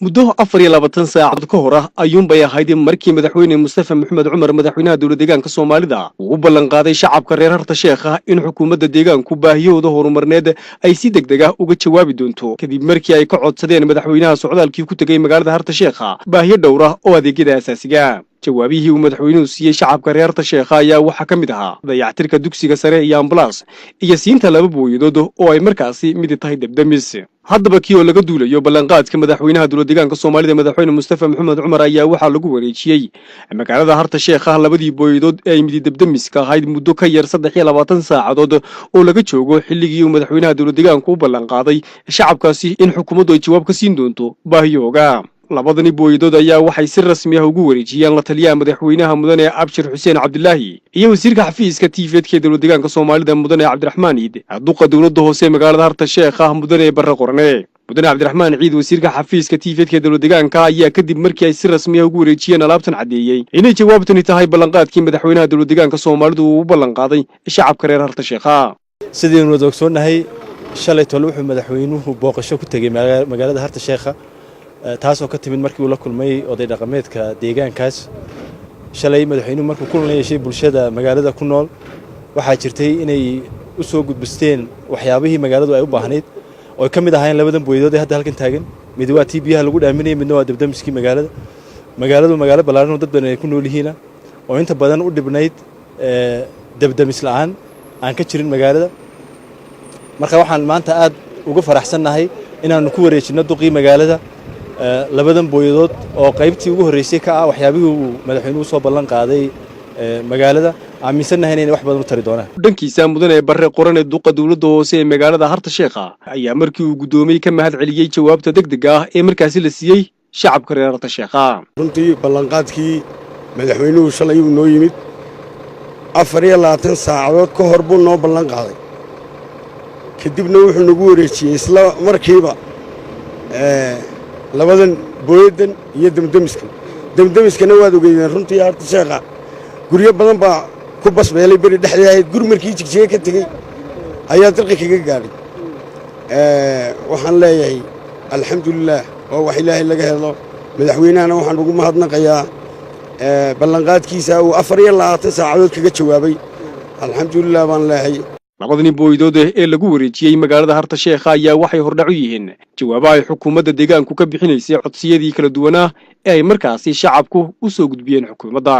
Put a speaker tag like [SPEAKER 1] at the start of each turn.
[SPEAKER 1] muddo 24 saacadood ka hor ayuunbay ahayd markii madaxweyne Mustafa Maxamed Cumar madaxweynaha dowladda deegaanka Soomaalida uu ballan qaaday shacabka reer Harta Sheekh in xukuumadda deegaanku baahiyooda horumarneed ay si degdeg ah uga jawaabi doonto kadib markii ay ka codsadeen madaxweynaha socdaalkii ku tagay magaalada Harta Sheekh baahiyo dhowr ah oo adeegyada aasaasiga jawaabihii uu madaxweynuhu siiyay shacabka reer Harta Sheekh ayaa waxa ka mid ahaa dayactirka dugsiga sare iyo ambulance iyo siinta laba booyadood oo ay markaasi mid tahay dabdamis haddaba kii oo laga duulayo ballanqaadka madaxweynaha dowladda deegaanka Soomaalida madaxweyne Mustafa Maxamed Cumar ayaa waxa lagu wareejiyay magaalada Harta Sheekh labadii booyadood ee ay mid dabdamiska ahayd muddo ka yar 23 saacadood oo laga joogo xilligii uu madaxweynaha dowladda deegaanku u ballan qaaday shacabkaasi in xukuumaddu ay jawaab ka siin doonto baahiyooga labadani booyadood ayaa waxay si rasmi ah ugu wareejiyeen la taliyaha madaxweynaha mudane Abshir Xuseen Cabdullaahi iyo wasiirka xafiiska TVEdka dowladda deegaanka Soomaalida mudane Cabdiraxmaan Ciid duqa dowladda hoose magaalada Harta Sheekh mudane Barre Qorne mudane Cabdiraxmaan Ciid wasiirka xafiiska TVEdka dowladda deegaanka ayaa kadib markii ay si rasmi ah ugu wareejiyeen alaabtan cadeeyay inay jawaabtani tahay ballanqaadkii madaxweynaha dowladda deegaanka Soomaalida uu ballan qaaday shacabka reer Harta Sheekh
[SPEAKER 2] sidii uu ogsoonahay shalay tolo wuxuu madaxweynuhu booqasho ku tagay magaalada Harta Sheekh taasoo ka timid markii uu la kulmay oday dhaqameedka deegaankaas shalay madaxweynuhu markuu kulan la yeeshay bulshada magaalada ku nool waxaa jirtay inay u soo gudbisteen waxyaabihii magaaladu ay u baahnayd oo ka mid ahaayeen labadan booyadood ee hadda halkan taagan mid waa tii biyaha lagu dhaaminayay midna waa dabdamiskii magaaladu magaalo ballaaran oo dad badan ay ku nool yihiin oo inta badan u dhibnayd dabdamis la'aan aan ka jirin magaalada marka waxaan maanta aad uga faraxsannahay inaanu ku wareejino duqii magaalada labadan booyadood oo qaybtii ugu horeysay ka ah waxyaabihii uu madaxweynuhu soo ballan qaaday magaalada aaminsannahay inay wax badan u tari doonaan
[SPEAKER 1] dhankiisa mudane Barre Qorne duqa dowladda hoose ee magaalada Harta Sheekh ayaa markii uu gudoomiyay ka mahad celiyay jawaabta degdega ah ee markaasi la siiyay shacabka reer Harta Sheekh
[SPEAKER 3] runtii ballanqaadkii madaxweynuhu shalay uu noo yimid 24 saacadood ka hor buu noo ballan qaaday kadibna wuxuu nagu wareejiyay isla markiiba labadan booyadan iyo damdamiskana waad ogeeyeen runtii Harta Sheekh guryo badan baa ku basbeelay bari dhexdeeda ahayd guri markii jigjiga ka tagay ayaa dalka kaga gaadhay waxaan leeyahay alxamdulillaah oo wax ilaahay laga helo madaxweynahana waxaan ugu mahadnaqayaa ballanqaadkiisa uu 24 saacadood kaga jawaabay alxamdulillaah baan leeyahay
[SPEAKER 1] labadani booyadood ee lagu wareejiyay magaalada Harta Sheekh ayaa waxay hordhac u yihiin jawaabaha ay xukuumadda deegaanku ka bixinaysay codsiyadii kala duwanaa ee ay markaasi shacabku u soo gudbiyeen xukuumadda